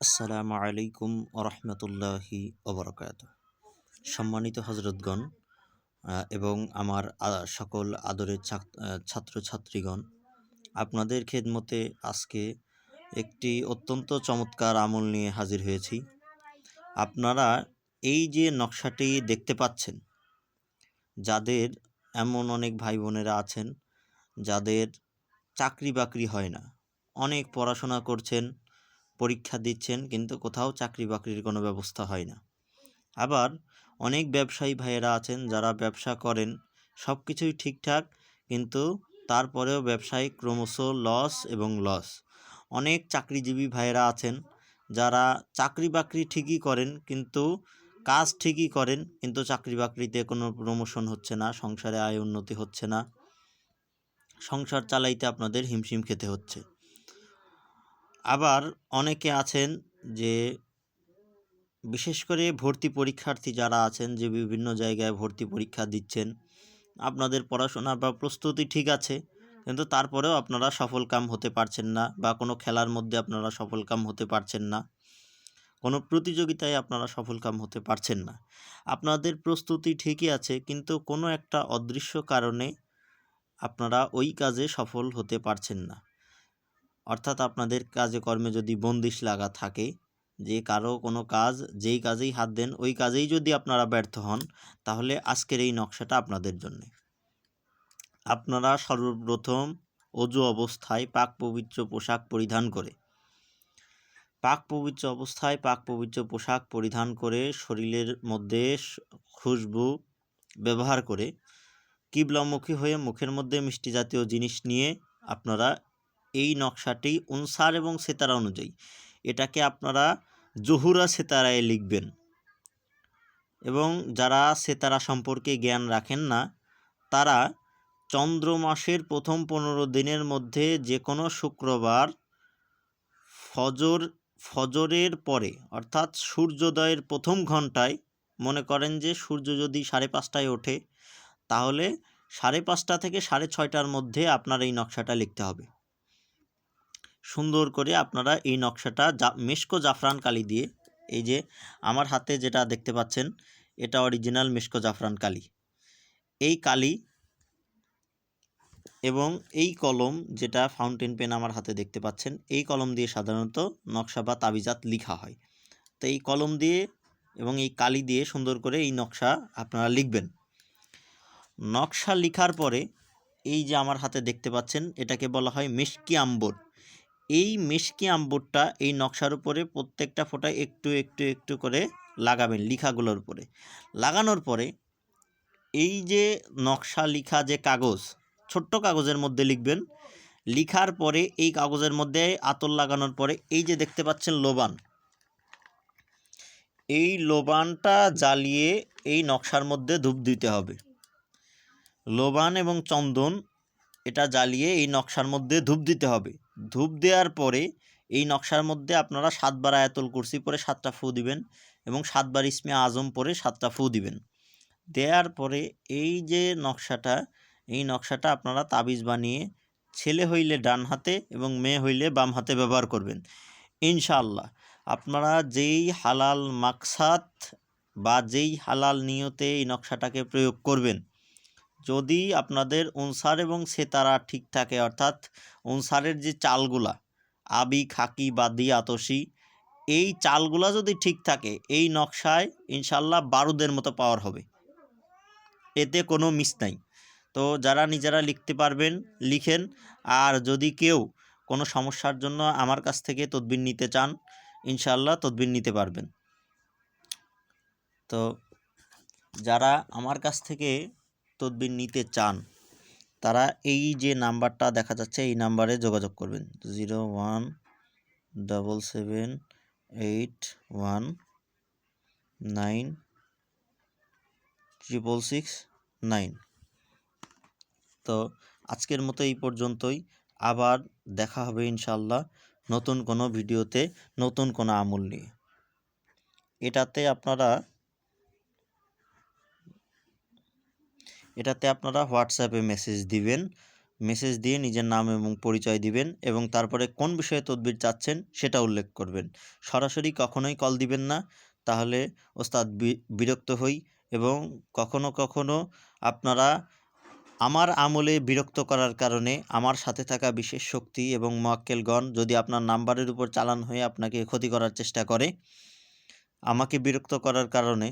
আসসালামু আলাইকুম ওরহমতুল্লাহি ওবরাকাতুহ। সম্মানিত হজরতগণ এবং আমার সকল আদরের ছাত্রছাত্রীগণ, আপনাদের খেদমতে আজকে একটি অত্যন্ত চমৎকার আমল নিয়ে হাজির হয়েছি। আপনারা এই যে নকশাটি দেখতে পাচ্ছেন, যাদের এমন অনেক ভাই বোনেরা আছেন যাদের চাকরি বাকরি হয় না, অনেক পড়াশোনা করছেন, পরীক্ষা দিচ্ছেন, কিন্তু কোথাও চাকরি বাকরির কোনো ব্যবস্থা হয় না। আবার অনেক ব্যবসায়ী ভাইয়েরা আছেন যারা ব্যবসা করেন, সব কিছুই ঠিকঠাক, কিন্তু তারপরেও ব্যবসায় ক্রমশ লস এবং লস। অনেক চাকরিজীবী ভাইয়েরা আছেন যারা চাকরি বাকরি ঠিকই করেন, কিন্তু কাজ ঠিকই করেন, কিন্তু চাকরি বাকরিতে কোনো প্রমোশন হচ্ছে না, সংসারে আয় উন্নতি হচ্ছে না, সংসার চালাইতে আপনাদের হিমশিম খেতে হচ্ছে। আবার অনেকে আছেন যে বিশেষ করে ভর্তি পরীক্ষার্থী যারা আছেন, যে বিভিন্ন জায়গায় ভর্তি পরীক্ষা দিচ্ছেন, আপনাদের পড়াশোনা বা প্রস্তুতি ঠিক আছে, কিন্তু তারপরেও আপনারা সফলকাম হতে পারছেন না, বা কোনো খেলার মধ্যে আপনারা সফলকাম হতে পারছেন না, কোনো প্রতিযোগিতায় আপনারা সফলকাম হতে পারছেন না। আপনাদের প্রস্তুতি ঠিকই আছে, কিন্তু কোনো একটা অদৃশ্য কারণে আপনারা ওই কাজে সফল হতে পারছেন না। অর্থাৎ আপনাদের কাজে কর্মে যদি বন্দিশ লাগা থাকে, যে কারো কোনো কাজ, যেই কাজেই হাত দেন ওই কাজেই যদি আপনারা ব্যর্থ হন, তাহলে আজকের এই নকশাটা আপনাদের জন্যে। আপনারা সর্বপ্রথম অজু অবস্থায় পাক পবিত্র পোশাক পরিধান করে, পাক পবিত্র পোশাক পরিধান করে শরীরের মধ্যে খুশবু ব্যবহার করে কিবলামুখী হয়ে মুখের মধ্যে মিষ্টি জাতীয় জিনিস নিয়ে আপনারা এই নকশাটি উনসার এবং সেতারা অনুযায়ী, এটাকে আপনারা জহুরা সেতারায় লিখবেন। এবং যারা সেতারা সম্পর্কে জ্ঞান রাখেন না, তারা চন্দ্র মাসের প্রথম 15 দিনের মধ্যে যে কোনো শুক্রবার ফজরের পরে, অর্থাৎ সূর্যোদয়ের প্রথম ঘন্টায়, মনে করেন যে সূর্য যদি 5:30টায় ওঠে, তাহলে 5:30 থেকে 6:30টার মধ্যে আপনার এই নকশাটা লিখতে হবে। সুন্দর করে আপনারা এই নকশাটা মেশকো জাফরান কালি দিয়ে, এই যে আমার হাতে যেটা দেখতে পাচ্ছেন, এটা অরিজিনাল মেশকো জাফরান কালি। এই কালি এবং এই কলম, যেটা ফাউন্টেন পেন আমার হাতে দেখতে পাচ্ছেন, এই কলম দিয়ে সাধারণত নকশা বা তাবিজাত লিখা হয়। তো এই কলম দিয়ে এবং এই কালি দিয়ে সুন্দর করে এই নকশা আপনারা লিখবেন। নকশা লিখার পরে এই যে আমার হাতে দেখতে পাচ্ছেন, এটাকে বলা হয় মিশকি আম্বর। এই মিশকি আম্বরটা এই নকশার উপরে প্রত্যেকটা ফোঁটায় একটু একটু একটু করে লাগাবেন, লিখাগুলোর উপরে। লাগানোর পরে এই যে নকশা লিখা যে কাগজ, ছোট্ট কাগজের মধ্যে লিখবেন। লিখার পরে এই কাগজের মধ্যে আতর লাগানোর পরে এই যে দেখতে পাচ্ছেন লোবান, এই লোবানটা জ্বালিয়ে এই নকশার মধ্যে ধূপ দিতে হবে। লোবান এবং চন্দন এটা জ্বালিয়ে এই নকশার মধ্যে ধূপ দিতে হবে। ধূপ দেওয়ার পরে এই নকশার মধ্যে আপনারা 7বার আয়াতুল কুরসি পরে 7টা ফু দিবেন, এবং 7বার ইসমে আজম পরে 7টা ফু দিবেন। দেওয়ার পরে এই যে নকশাটা, এই নকশাটা আপনারা তাবিজ বানিয়ে ছেলে হইলে ডান হাতে এবং মেয়ে হইলে বাম হাতে ব্যবহার করবেন। ইনশাআল্লাহ আপনারা যেই হালাল মাকসাদ বা যেই হালাল নিয়তে এই নকশাটাকে প্রয়োগ করবেন, যদি আপনাদের উনসার এবং সেতারা ঠিক থাকে, অর্থাৎ উনসারের যে চালগুলা, আবি, খাকি, বাদি, আতসি, এই চালগুলা যদি ঠিক থাকে, এই নকশায় ইনশাআল্লাহ বারুদের মতো পাওয়ার হবে, এতে কোনো মিস নাই। তো যারা নিজেরা লিখতে পারবেন লিখেন, আর যদি কেউ কোনো সমস্যার জন্য আমার কাছ থেকে তদবির নিতে চান, ইনশাআল্লাহ তদবির নিতে পারবেন। তো যারা আমার কাছ থেকে তদবির নিতে চান, তারা এই যে নাম্বারটা দেখা যাচ্ছে, এই নাম্বারে যোগাযোগ করবেন। 0177819669। তো আজকের মতো এই পর্যন্তই। আবার দেখা হবে ইনশাআল্লাহ নতুন কোনো ভিডিওতে, নতুন কোনো আমল নিয়ে। এটাতে আপনারা হোয়াটসঅ্যাপে মেসেজ দিবেন, মেসেজ দিয়ে নিজের নাম এবং পরিচয় দিবেন এবং তারপরে কোন বিষয়ে তদবির চাচ্ছেন সেটা উল্লেখ করবেন। সরাসরি কখনোই কল দিবেন না, তাহলে ওস্তাদ বিরক্ত হই এবং কখনো কখনো আপনারা আমার আমলে বিরক্ত করার কারণে আমার সাথে থাকা বিশেষ শক্তি এবং মোয়াক্কেলগণ যদি আপনার নাম্বারের উপর চালান হয়ে আপনাকে ক্ষতি করার চেষ্টা করে আমাকে বিরক্ত করার কারণে,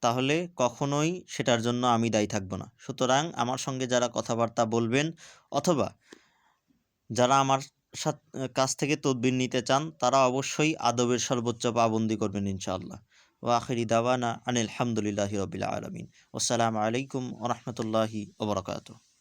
তাহলে কখনোই সেটার জন্য আমি দায়ী থাকব না। সুতরাং আমার সঙ্গে যারা কথাবার্তা বলবেন অথবা যারা আমার কাছ থেকে তদবির নিতে চান তারা অবশ্যই আদবের সর্বোচ্চ পাবন্দি করবেন ইনশাআল্লাহ। ওয়া আখিরি দাওয়ানা আনিল হামদুলিল্লাহি রাব্বিল আলামিন। আসসালামু আলাইকুম ওয়া রাহমাতুল্লাহি ওয়া বারাকাতুহু।